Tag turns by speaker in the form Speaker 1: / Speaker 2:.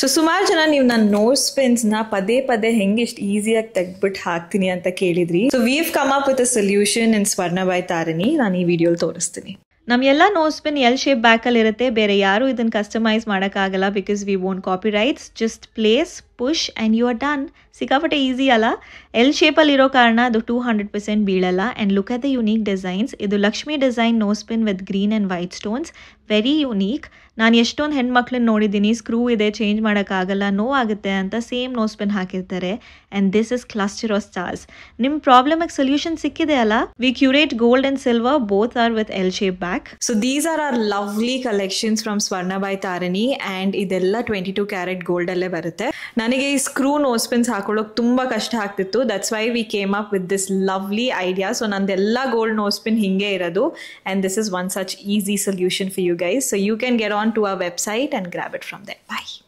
Speaker 1: So ಸುಮಾರು ಜನ ನೀವು ನನ್ನ ನೋಸ್ ಪಿನ್ಸ್ ನ ಪದೇ ಪದೇ ಹೆಂಗೆ ಇಷ್ಟು ಈಸಿಯಾಗಿ ತೆಗ್ದ್ಬಿಟ್ಟು ಹಾಕ್ತೀನಿ ಅಂತ ಕೇಳಿದ್ರಿ. So we've come up with a solution in Swarna by Tarini. ನಾನು ಈ ವಿಡಿಯೋಲಿ ತೋರಿಸ್ತೀನಿ. ನಮ್ಮ ಎಲ್ಲ ನೋಸ್ ಪಿನ್ ಎಲ್ ಶೇಪ್ ಬ್ಯಾಕಲ್ಲಿ ಇರುತ್ತೆ. ಬೇರೆ ಯಾರು ಇದನ್ನು ಕಸ್ಟಮೈಸ್ ಮಾಡೋಕ್ಕಾಗಲ್ಲ because we won't copyrights. Just place, push and you are done. ಸಿಕ್ಕಾಪಟ್ಟೆ ಈಸಿ ಅಲ್ಲ. ಎಲ್ ಶೇಪಲ್ಲಿ ಇರೋ ಕಾರಣ ಅದು 200% ಬೀಳಲ್ಲ. And look at the unique designs. ಇದು Lakshmi design nose pin with green and white stones. Very unique. ನಾನು ಎಷ್ಟೊಂದು ಹೆಣ್ಮಕ್ಳನ್ನ ನೋಡಿದ್ದೀನಿ, ಸ್ಕ್ರೂ ಇದೆ, ಚೇಂಜ್ ಮಾಡೋಕ್ಕಾಗಲ್ಲ, ನೋವಾಗುತ್ತೆ ಅಂತ ಸೇಮ್ ನೋಸ್ ಪಿನ್ ಹಾಕಿರ್ತಾರೆ. And this is cluster of stars. ನಿಮ್ಮ ಪ್ರಾಬ್ಲಮಿಗೆ ಸೊಲ್ಯೂಷನ್ ಸಿಕ್ಕಿದೆ ಅಲ್ಲ. We curate gold and silver, both are with L shape back. So these are are lovely collections from Swarna by Tarini. And ಇದೆಲ್ಲ 22 carrot ಗೋಲ್ಡಲ್ಲೇ ಬರುತ್ತೆ. ನನಗೆ ಈ screw nose pins ಹಾಕೊಳ್ಳೋಕೆ ತುಂಬ ಕಷ್ಟ ಆಗ್ತಿತ್ತು. That's why we came up with this lovely idea. So ನಂದೆಲ್ಲ gold nose pin ಹಿಂಗೆ ಇರೋದು. And this is one such easy solution for you guys. So you can get on to our website and grab it from there. Bye.